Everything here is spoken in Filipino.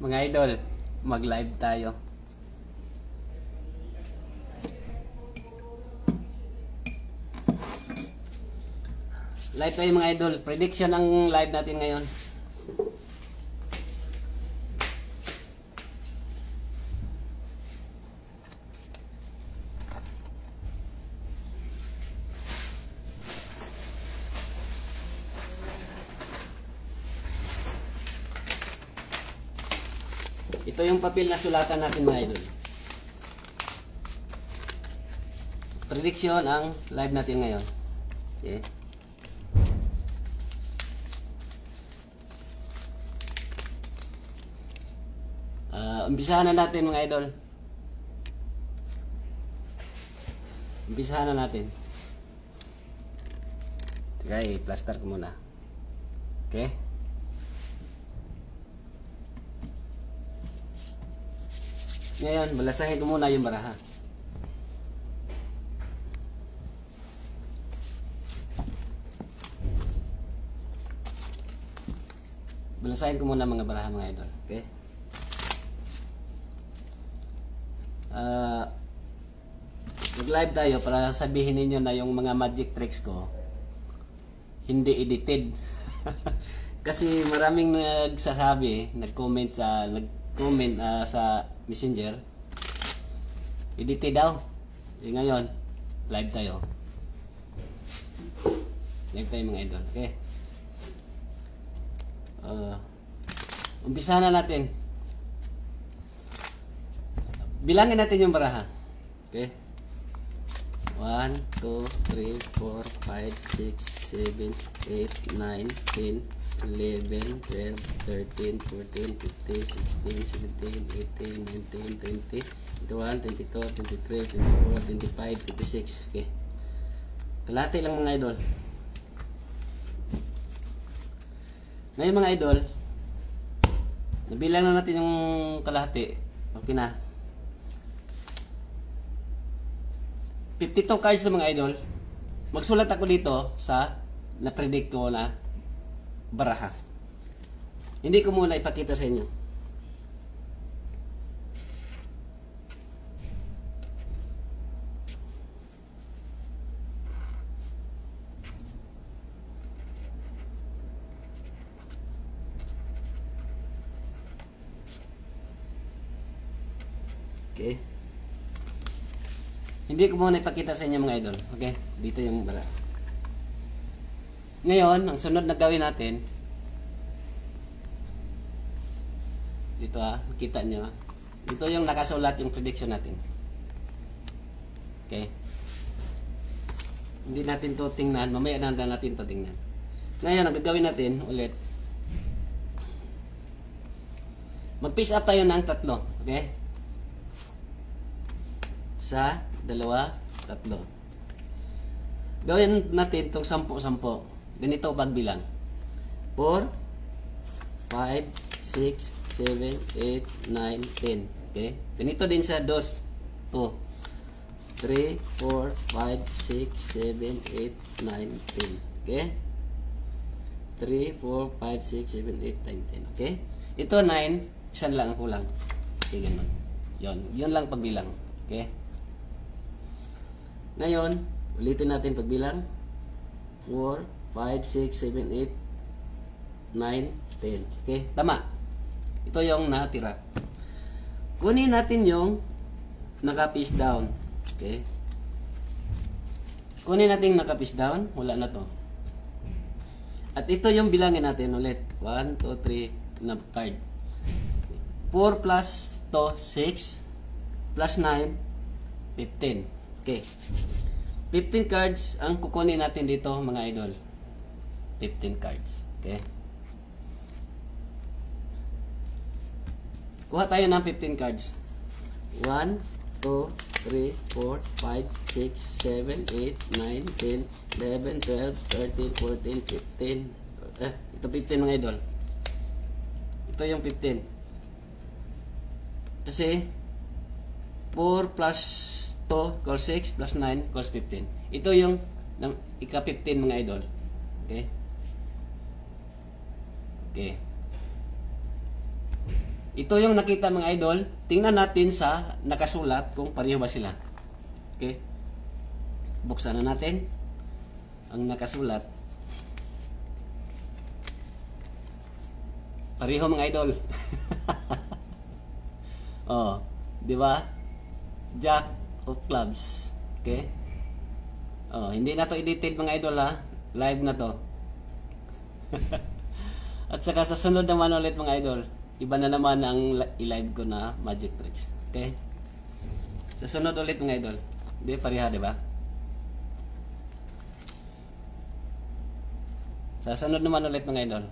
Mga idol, mag-live tayo. Live tayo mga idol. Prediction ang live natin ngayon. Ito yung papel na sulatan natin mga idol. Prediction ang live natin ngayon. Okay. Umpisahan na natin mga idol. Umpisahan na natin. Okay, plaster ko muna. Okay. Ngayon, balasahin ko muna yung baraha. Balasahin ko muna mga baraha mga idol. Okay? Mag-live tayo para sabihin ninyo na yung mga magic tricks ko hindi edited. Kasi maraming nagsasabi, nag-comment sa Messenger, edited daw. Ngayon, live tayo. Live tayo mga idol. Okay? Umpisahan na natin. Bilangin natin yung baraha. Okay? 1, 2, 3, 4, 5, 6, 7, 8, 9, 10, 11, 12, 13, 14, 15, 16, 17, 18, 19, 20, 21, 22, 23, 24, 25, 26. Okay. Kalahati lang mga idol. Ngayon mga idol, nabilang na natin yung kalahati. Okay na. 52 cards sa mga idol. Magsulat ako dito sa na-predict ko na baraha. Hindi ko muna ipakita sa inyo. Okay. Hindi ko muna ipakita sa inyo mga idol. Okay? Dito yung baraha. Ngayon, ang sunod na gawin natin, dito nakita nyo, dito yung nakasulat yung prediction natin. Okay? Hindi natin to tingnan, mamaya na natin to tingnan. Ngayon, ang gagawin natin ulit, mag-piece up tayo ng 3. Okay? Sa 2, 3. Gawin natin itong 10-10. Ganito pagbilang. 4, 5, 6, 7, 8, 9, 10. Okay? Ganito din sa 2. 3, 4, 5, 6, 7, 8, 9, 10. Okay? 3, 4, 5, 6, 7, 8, 9, 10. Okay? Ito 9, isa lang ang kulang. Okay, ganun. Yun lang pagbilang. Okay? Ngayon, ulitin natin pagbilang. 4, 5, 6, 7, 8, 9, 10. Okay? Tama. Ito yung natira. Kunin natin yung naka-piece down. Okay? Kunin natin naka-piece down. Wala na to. At ito yung bilangin natin ulit. 1, 2, 3 na card. 4 plus to 6 plus 9, 15. Okay. 15 cards ang kukunin natin dito mga idol. 15 cards. Okay. Kuha tayo ng 15 cards. 1, 2, 3, 4, 5, 6, 7, 8, 9, 10, 11, 12, 13, 14, 15. Ito 15 mga idol. Ito yung 15. Kasi 4 plus 2 equals 6 plus 9 equals 15. Ito yung ika-15 mga idol. Okay? Okay. Ito yung nakita mga idol. Tingnan natin sa nakasulat kung pareho ba sila. Okay? Buksan na natin ang nakasulat. Pareho mga idol. Oh, di ba? Jack of clubs. Okay? Oh, hindi na to edited mga idol ha. Live na to. At saka sa sunod naman ulit mga idol, iba na naman ang i-live ko na magic tricks. Okay? Sa sunod ulit mga idol. Di pareha, di ba? Sa sunod naman ulit mga idol.